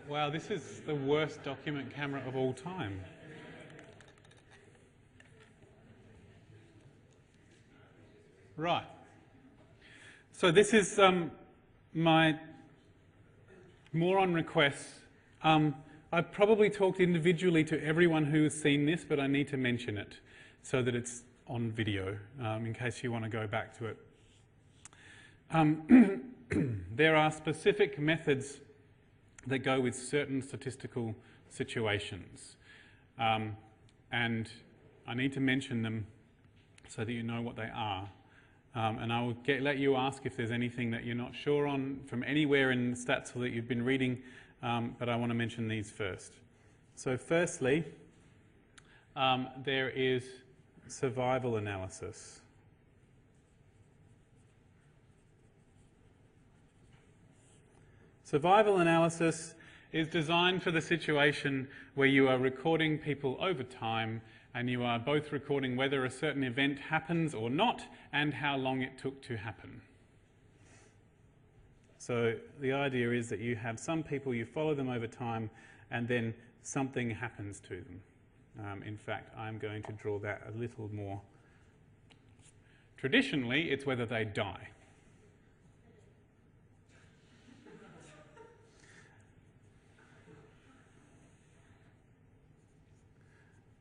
Wow, this is the worst document camera of all time. Right. So this is my more on requests. I've probably talked individually to everyone who has seen this, but I need to mention it so that it's on video in case you want to go back to it. There are specific methods that go with certain statistical situations. And I need to mention them so that you know what they are. And I will let you ask if there's anything that you're not sure on from anywhere in the stats that you've been reading, but I want to mention these first. So firstly, there is survival analysis. Survival analysis is designed for the situation where you are recording people over time and you are both recording whether a certain event happens or not and how long it took to happen. So the idea is that you have some people, you follow them over time and then something happens to them. In fact, I'm going to draw that a little more. Traditionally, it's whether they die.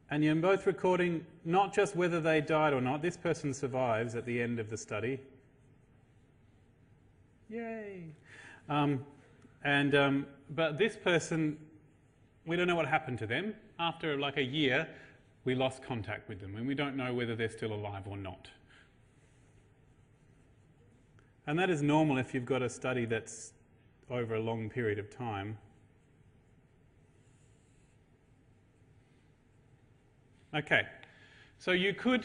And you're both recording not just whether they died or not. This person survives at the end of the study. Yay! But this person, we don't know what happened to them. After like a year, we lost contact with them, and we don't know whether they're still alive or not. And that is normal if you've got a study that's over a long period of time. Okay, so you could,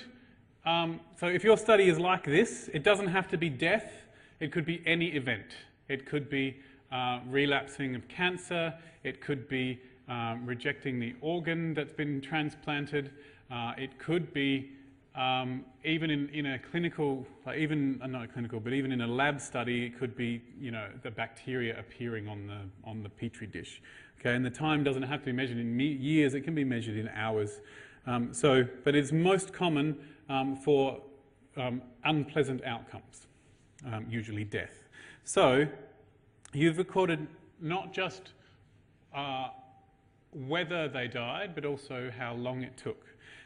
so if your study is like this, it doesn't have to be death, it could be any event. It could be relapsing of cancer, it could be rejecting the organ that's been transplanted, it could be even in a clinical, not a clinical, but even in a lab study, it could be, you know, the bacteria appearing on the petri dish. Okay, and the time doesn't have to be measured in years, it can be measured in hours. But it's most common for unpleasant outcomes, usually death. So you've recorded not just whether they died, but also how long it took.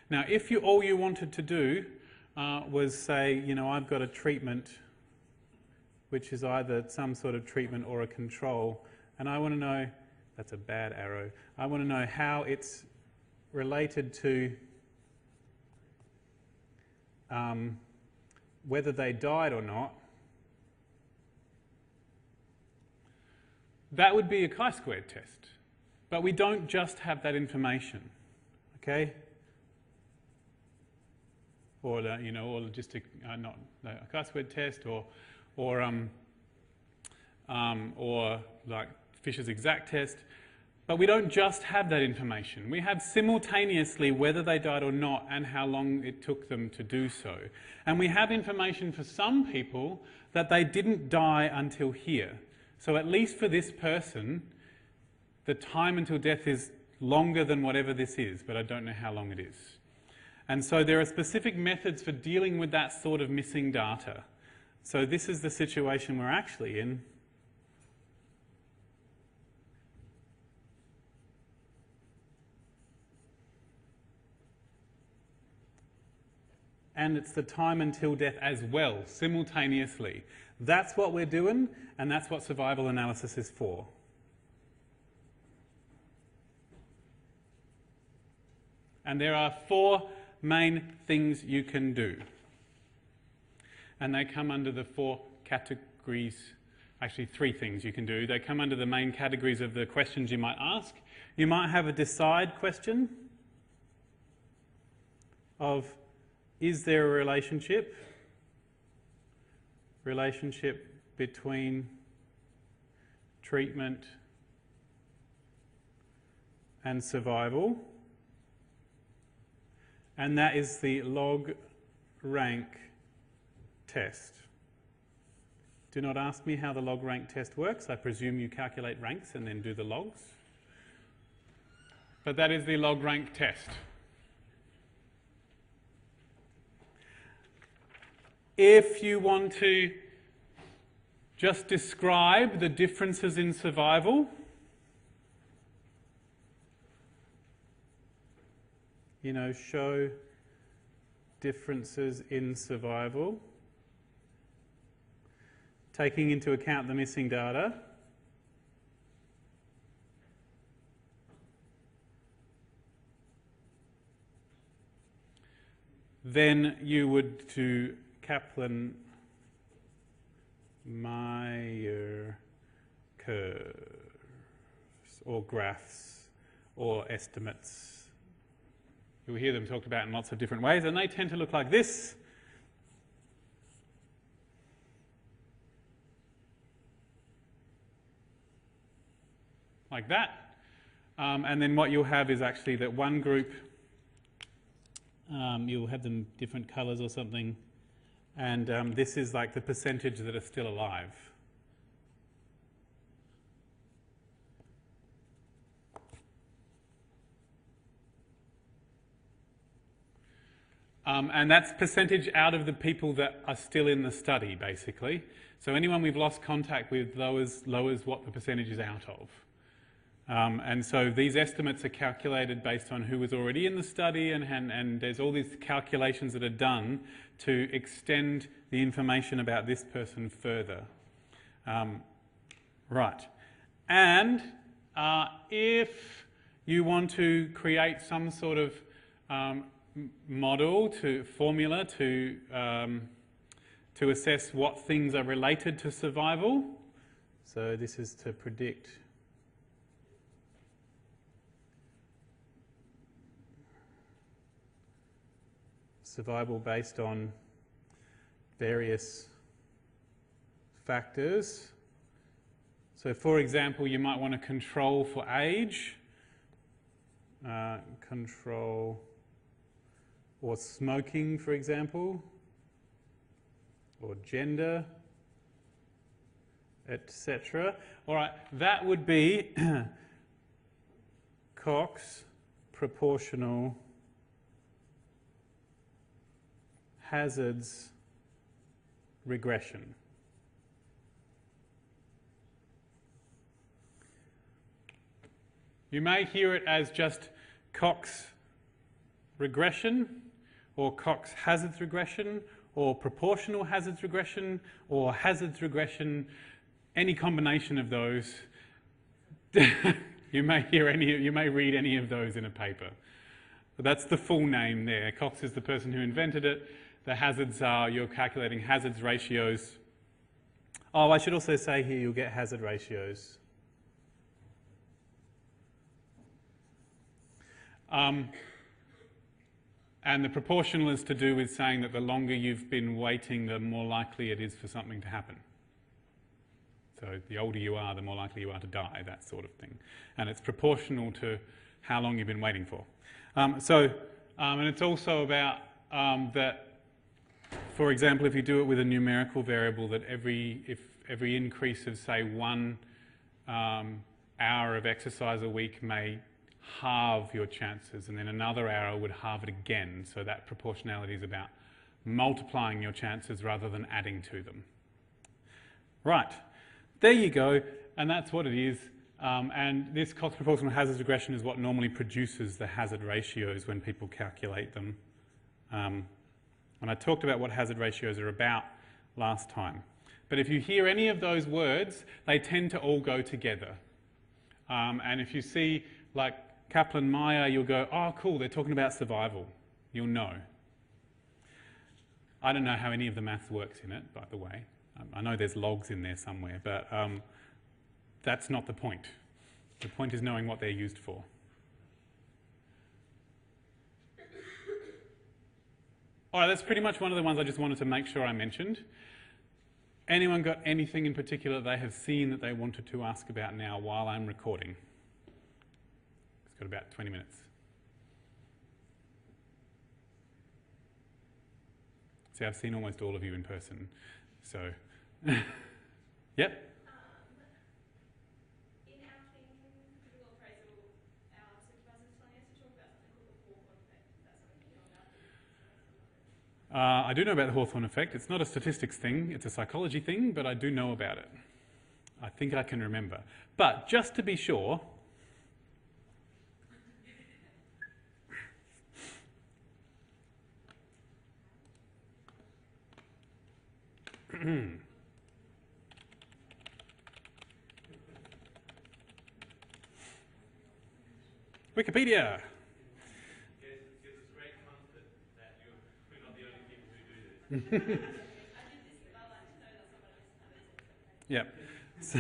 Now, if all you wanted to do was say, you know, I've got a treatment which is either some sort of treatment or a control, and I want to know, that's a bad arrow, I want to know how it's related to whether they died or not, that would be a chi-squared test. But we don't just have that information, okay? Or you know, or logistic, not a chi-squared test, or like Fisher's exact test. But we don't just have that information. We have simultaneously whether they died or not and how long it took them to do so. And we have information for some people that they didn't die until here. So at least for this person, the time until death is longer than whatever this is, but I don't know how long it is. And so there are specific methods for dealing with that sort of missing data. So this is the situation we're actually in. And it's the time until death as well, simultaneously. That's what we're doing, and that's what survival analysis is for. And there are 4 main things you can do. And they come under the 4 categories, actually 3 things you can do. They come under the main categories of the questions you might ask. You might have a decide question of, is there a relationship between treatment and survival? And that is the log rank test. Do not ask me how the log rank test works. I presume you calculate ranks and then do the logs. but that is the log rank test. If you want to just describe the differences in survival, you know, show differences in survival, taking into account the missing data. Then you would do Kaplan-Meier curves or graphs or estimates. You'll hear them talked about in lots of different ways, and they tend to look like this. Like that. And then what you'll have is actually that one group, you'll have them different colours or something, and this is like the percentage that are still alive. And that's percentage out of the people that are still in the study, basically. So anyone we've lost contact with lowers what the percentage is out of. And so these estimates are calculated based on who was already in the study, and there's all these calculations that are done to extend the information about this person further. Right. And if you want to create some sort of model, formula to assess what things are related to survival, so this is to predict survival based on various factors. So for example, you might want to control for age, control, or smoking, for example, or gender, etc. All right, that would be Cox proportional hazards regression. You may hear it as just Cox regression, or Cox hazards regression, or proportional hazards regression, or hazards regression, any combination of those. You may read any of those in a paper. But that's the full name there. Cox is the person who invented it. The hazards are, you're calculating hazards ratios. Oh, I should also say here you'll get hazard ratios. And the proportional is to do with saying that the longer you've been waiting, the more likely it is for something to happen. So the older you are, the more likely you are to die, that sort of thing. And it's proportional to how long you've been waiting for. And it's also about that, for example, if you do it with a numerical variable, that every increase of, say, 1 hour of exercise a week may halve your chances, and then another hour would halve it again. So that proportionality is about multiplying your chances rather than adding to them. Right, there you go, and that's what it is. And this Cox proportional hazards regression is what normally produces the hazard ratios when people calculate them. And I talked about what hazard ratios are about last time. But if you hear any of those words, they tend to all go together. And if you see, like, Kaplan-Meier, you'll go, oh, cool, they're talking about survival. You'll know. I don't know how any of the maths works in it, by the way. I know there's logs in there somewhere, but that's not the point. The point is knowing what they're used for. All right, that's pretty much one of the ones I just wanted to make sure I mentioned. Anyone got anything in particular they have seen that they wanted to ask about now while I'm recording? It's got about 20 minutes. See, I've seen almost all of you in person, so yep. In our training, critical appraisal, our supervisors I do know about the Hawthorne effect. It's not a statistics thing, it's a psychology thing, but I do know about it. I think I can remember. But just to be sure, Wikipedia. Gives us great comfort that we're not the only people who do this. Yeah. So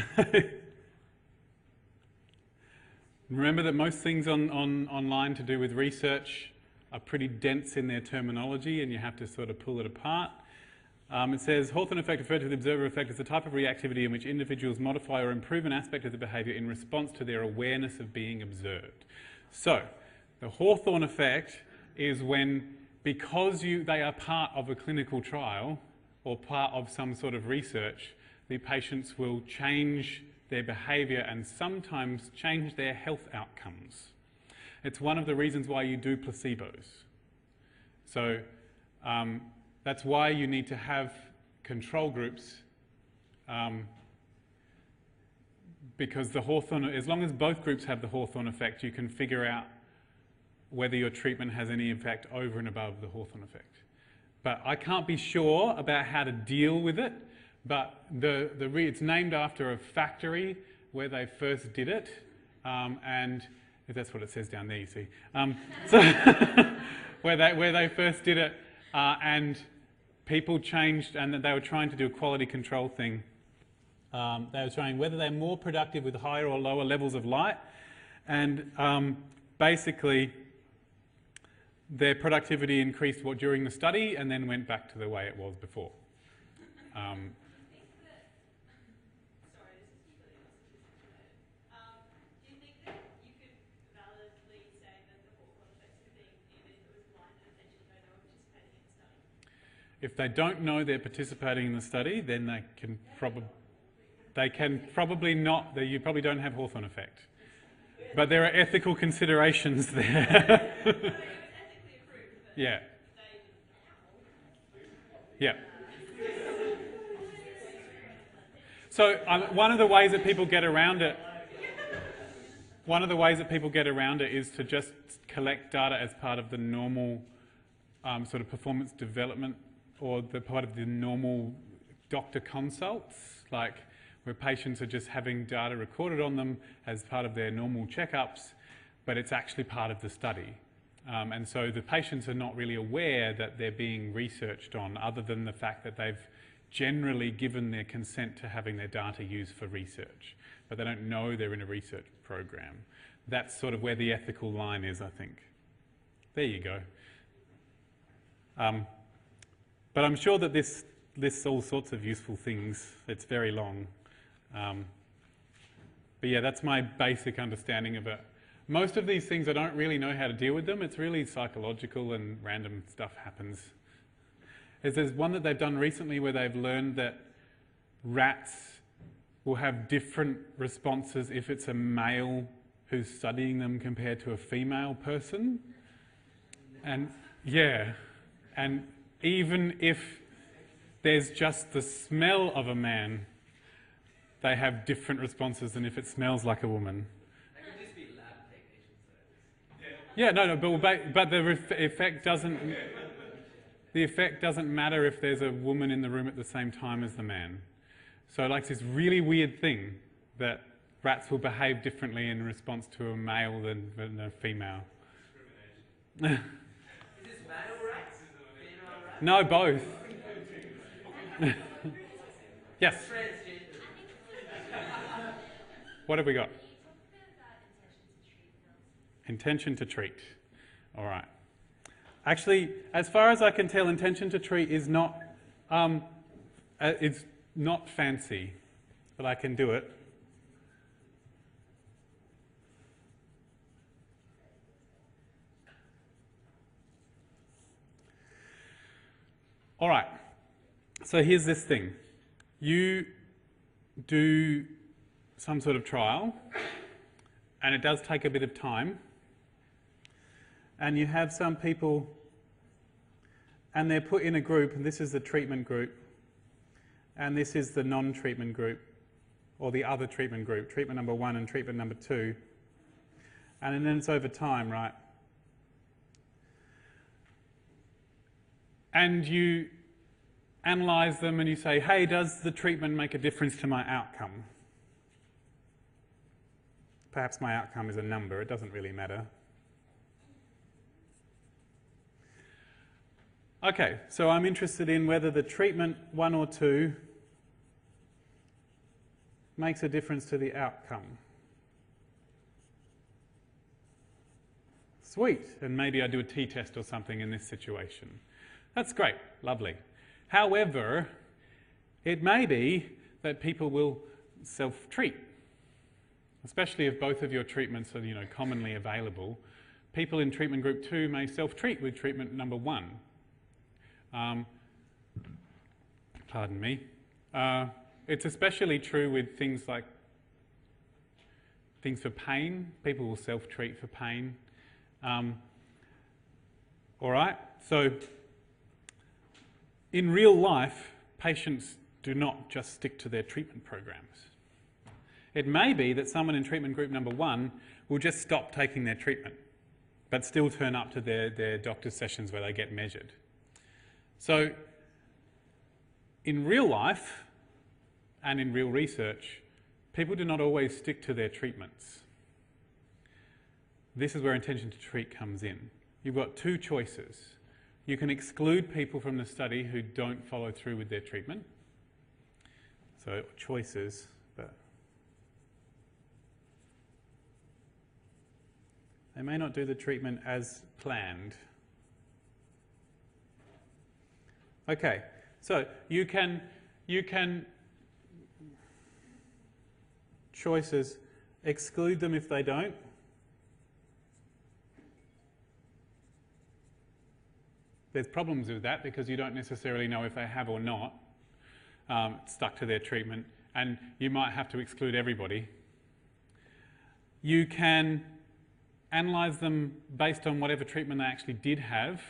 remember that most things online to do with research are pretty dense in their terminology, and you have to sort of pull it apart. It says, Hawthorne effect, referred to the observer effect, is the type of reactivity in which individuals modify or improve an aspect of the behaviour in response to their awareness of being observed. So, the Hawthorne effect is when, because they are part of a clinical trial or part of some sort of research, the patients will change their behaviour and sometimes change their health outcomes. It's one of the reasons why you do placebos. So, that's why you need to have control groups, because the Hawthorne, as long as both groups have the Hawthorne effect, you can figure out whether your treatment has any effect over and above the Hawthorne effect. But I can't be sure about how to deal with it, but it's named after a factory where they first did it, and if that's what it says down there, you see. So where they first did it, and people changed, and they were trying to do a quality control thing. They were trying whether they're more productive with higher or lower levels of light, and basically their productivity increased during the study and then went back to the way it was before. If they don't know they're participating in the study, then they can probably not. You probably don't have Hawthorne effect, but there are ethical considerations there. Yeah. Yeah. So one of the ways that people get around it. One of the ways that people get around it is to just collect data as part of the normal sort of performance development, or the part of the normal doctor consults, like where patients are just having data recorded on them as part of their normal checkups, but it's actually part of the study. And so the patients are not really aware that they're being researched on, other than the fact that they've generally given their consent to having their data used for research, but they don't know they're in a research program. That's sort of where the ethical line is, I think. There you go. But I'm sure that this lists all sorts of useful things. It's very long. But yeah, that's my basic understanding of it. Most of these things, I don't really know how to deal with them. It's really psychological and random stuff happens. There's one that they've done recently where they've learned that rats will have different responses if it's a male who's studying them compared to a female person. And yeah, and even if there's just the smell of a man, they have different responses than if it smells like a woman. That could just be lab technicians. Yeah, no, but the effect doesn't. The effect doesn't matter if there's a woman in the room at the same time as the man. So, like, this really weird thing that rats will behave differently in response to a male than a female. Discrimination. Is this male rats? Female rats? No, both. Yes. What have we got? Intention to treat. All right. Actually, as far as I can tell, intention to treat is not. It's not fancy, but I can do it. All right. So here's this thing. You do some sort of trial, and it does take a bit of time, and you have some people, and they're put in a group, and this is the treatment group, and this is the non-treatment group, or the other treatment group, treatment number 1 and treatment number 2. And then it's over time, right? And you analyze them and you say, hey, does the treatment make a difference to my outcome? Perhaps my outcome is a number, it doesn't really matter. Okay, so I'm interested in whether the treatment 1 or 2 makes a difference to the outcome. Sweet, and maybe I do a t-test or something in this situation. That's great, lovely. However, it may be that people will self-treat, especially if both of your treatments are, commonly available. People in treatment group 2 may self-treat with treatment number 1. Pardon me. It's especially true with things for pain. People will self-treat for pain. All right, so in real life, patients do not just stick to their treatment programs. It may be that someone in treatment group number 1 will just stop taking their treatment, but still turn up to their doctor's sessions where they get measured. So in real life and in real research, people do not always stick to their treatments. This is where intention to treat comes in. You've got 2 choices. You can exclude people from the study who don't follow through with their treatment. So choices, but they may not do the treatment as planned. Okay, so you can choices, exclude them if they don't. There's problems with that because you don't necessarily know if they have or not stuck to their treatment, and you might have to exclude everybody. You can analyse them based on whatever treatment they actually did have.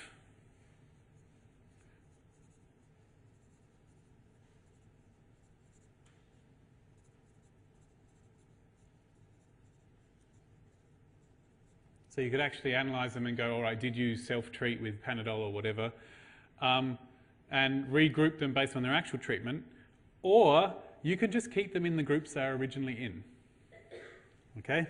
So you could actually analyse them and go, all right, did you self-treat with Panadol or whatever, and regroup them based on their actual treatment, or you could just keep them in the groups they were originally in. Okay?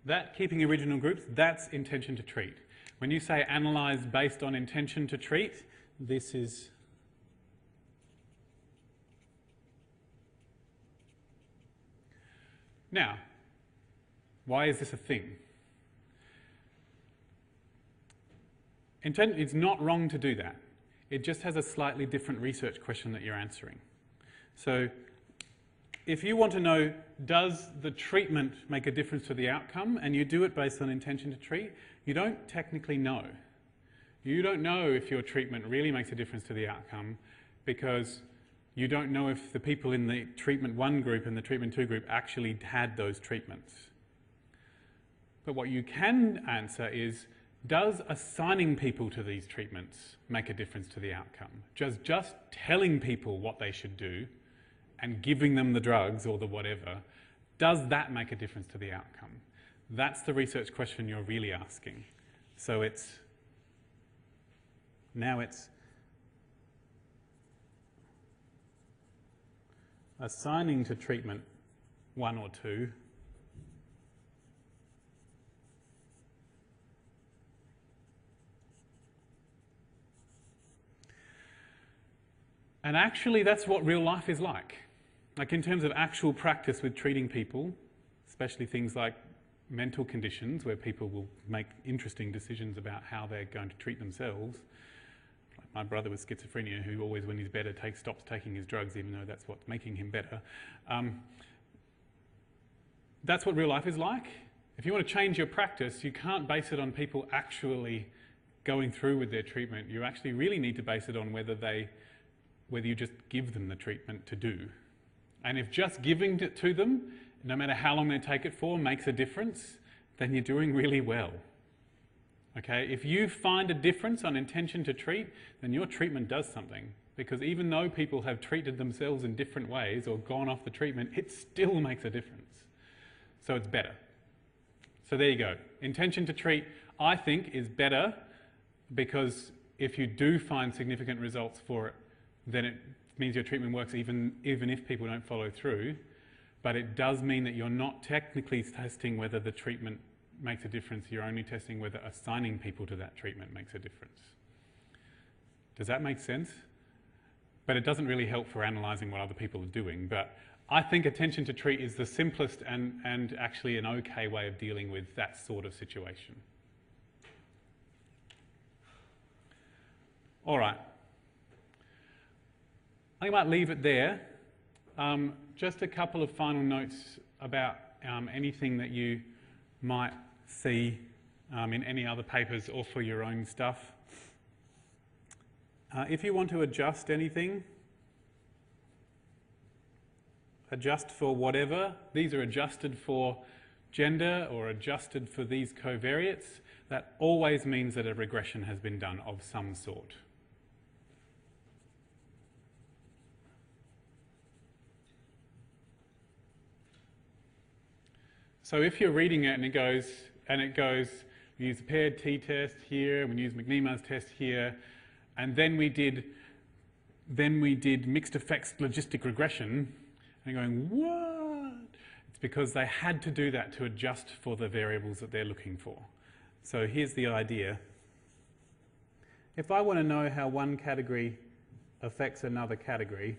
That keeping original groups, that's intention to treat. When you say analyse based on intention to treat, this is now, why is this a thing? It's not wrong to do that. It just has a slightly different research question that you're answering. So if you want to know, does the treatment make a difference to the outcome, and you do it based on intention to treat, you don't technically know. You don't know if your treatment really makes a difference to the outcome because you don't know if the people in the treatment 1 group and the treatment 2 group actually had those treatments. But what you can answer is, does assigning people to these treatments make a difference to the outcome? Just telling people what they should do and giving them the drugs or the whatever, does that make a difference to the outcome? That's the research question you're really asking. So now it's assigning to treatment 1 or 2 and actually that's what real life is like in terms of actual practice with treating people, especially things like mental conditions where people will make interesting decisions about how they're going to treat themselves. My brother with schizophrenia, who always, when he's better, stops taking his drugs, even though that's what's making him better. That's what real life is like. If you want to change your practice, you can't base it on people actually going through with their treatment. You actually really need to base it on whether you just give them the treatment to do. And if just giving it to them no matter how long they take it for, makes a difference, then you're doing really well. Okay, if you find a difference on intention to treat, then your treatment does something. Because even though people have treated themselves in different ways or gone off the treatment, it still makes a difference. So it's better. So there you go. Intention to treat, I think, is better because if you do find significant results for it, then it means your treatment works even if people don't follow through. But it does mean that you're not technically testing whether the treatment makes a difference. You're only testing whether assigning people to that treatment makes a difference. Does that make sense? But it doesn't really help for analysing what other people are doing. But I think intention to treat is the simplest and actually an okay way of dealing with that sort of situation. All right. I might leave it there. Just a couple of final notes about anything that you might see in any other papers or for your own stuff. If you want to adjust anything, adjust for whatever. These are adjusted for gender or adjusted for these covariates. That always means that a regression has been done of some sort. So if you're reading it and it goes, we use the paired t-test here, we use McNemar's test here, and then we did mixed effects logistic regression, and you're going, what? It's because they had to do that to adjust for the variables that they're looking for. So here's the idea. If I want to know how one category affects another category,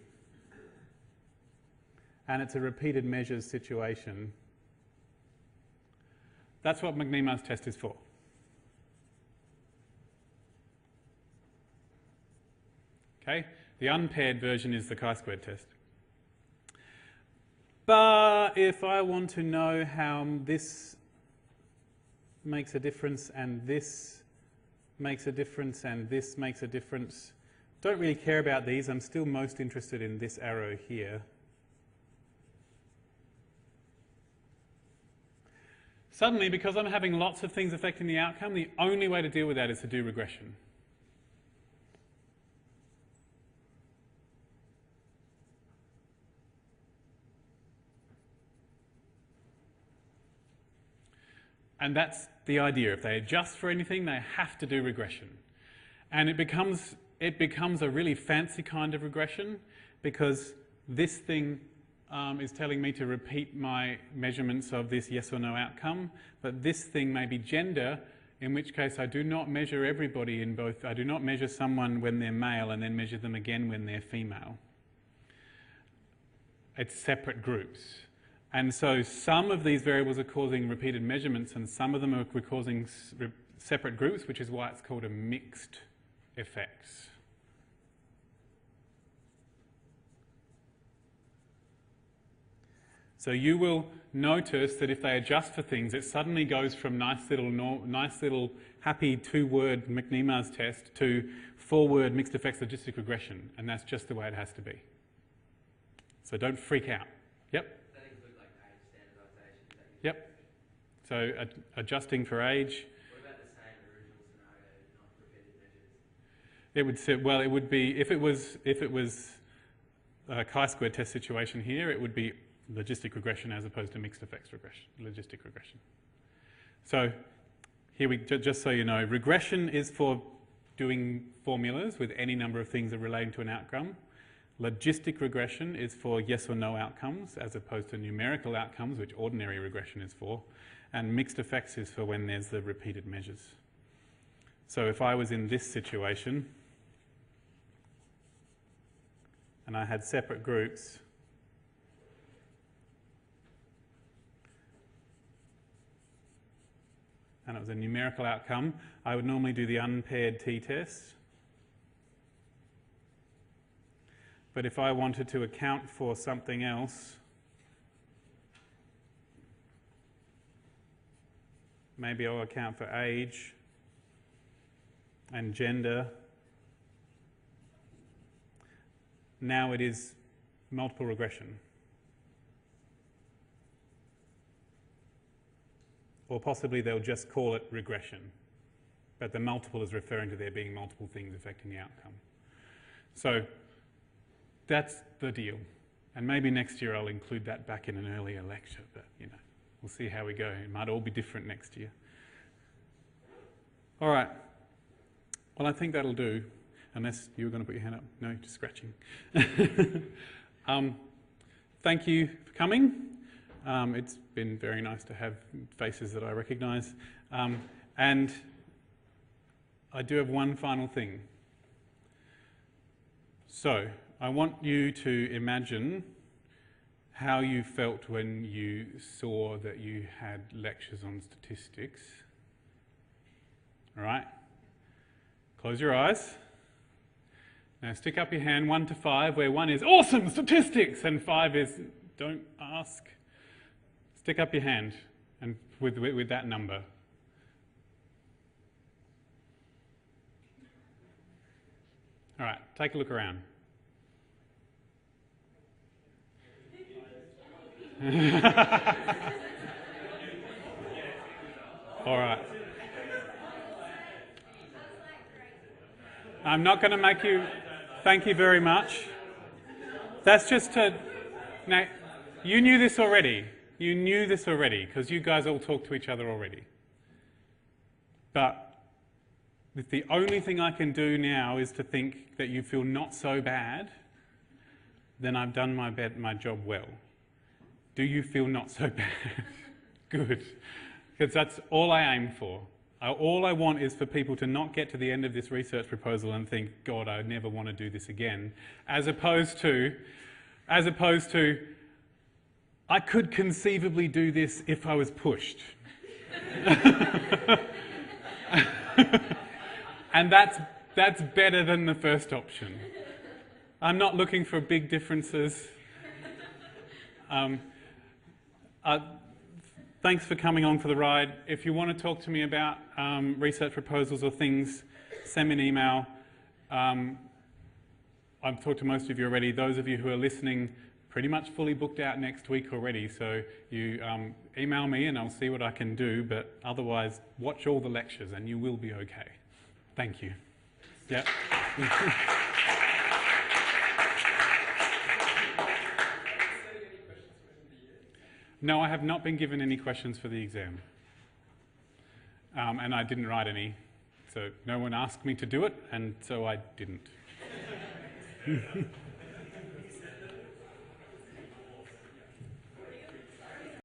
and it's a repeated measures situation, that's what McNemar's test is for. Okay? The unpaired version is the chi-squared test. But if I want to know how this makes a difference and this makes a difference and this makes a difference, don't really care about these. I'm still most interested in this arrow here. Suddenly, because I'm having lots of things affecting the outcome, the only way to deal with that is to do regression. And that's the idea. If they adjust for anything, they have to do regression. And it becomes a really fancy kind of regression because this thing is telling me to repeat my measurements of this yes or no outcome, but this thing may be gender, in which case I do not measure everybody in both. I do not measure someone when they're male and then measure them again when they're female. It's separate groups. And so some of these variables are causing repeated measurements and some of them are causing separate groups, which is why it's called a mixed effects. So you will notice that if they adjust for things, it suddenly goes from nice little happy two-word McNemar's test to four-word mixed effects logistic regression, and that's just the way it has to be. So don't freak out. Yep? That includes like age standardization? Yep. So adjusting for age. What about the same original scenario, not repeated measures? It would say, well, it would be, if it was a chi-square test situation here, it would be logistic regression as opposed to mixed effects regression, logistic regression. So here just so you know, regression is for doing formulas with any number of things that relating to an outcome. Logistic regression is for yes or no outcomes as opposed to numerical outcomes, which ordinary regression is for. And mixed effects is for when there's the repeated measures. So if I was in this situation and I had separate groups, and it was a numerical outcome, I would normally do the unpaired t-test. But if I wanted to account for something else, maybe I'll account for age and gender. Now it is multiple regression. or possibly they'll just call it regression. But the multiple is referring to there being multiple things affecting the outcome. So that's the deal. And maybe next year I'll include that back in an earlier lecture, but you know, we'll see how we go. It might all be different next year. All right. Well, I think that'll do, unless you were going to put your hand up. No, just scratching. Thank you for coming. It's been very nice to have faces that I recognise. And I do have one final thing. So, I want you to imagine how you felt when you saw that you had lectures on statistics. All right? Close your eyes. Now stick up your hand 1 to 5, where 1 is awesome statistics and 5 is don't ask. Stick up your hand and with that number. All right, take a look around. All right. I'm not going to make you... Thank you very much. That's just to... Now, you knew this already. You knew this already, because you guys all talk to each other already. But if the only thing I can do now is to think that you feel not so bad, then I've done my job well. Do you feel not so bad? Good. Because that's all I aim for. All I want is for people to not get to the end of this research proposal and think, God, I never want to do this again. As opposed to, I could conceivably do this if I was pushed. And that's better than the first option. I'm not looking for big differences. Thanks for coming on for the ride. If you want to talk to me about research proposals or things, send me an email. I've talked to most of you already. Those of you who are listening, pretty much fully booked out next week already. So you email me and I'll see what I can do. But otherwise, watch all the lectures and you will be okay. Thank you. Yeah. No, I have not been given any questions for the exam. And I didn't write any. So no one asked me to do it, and so I didn't.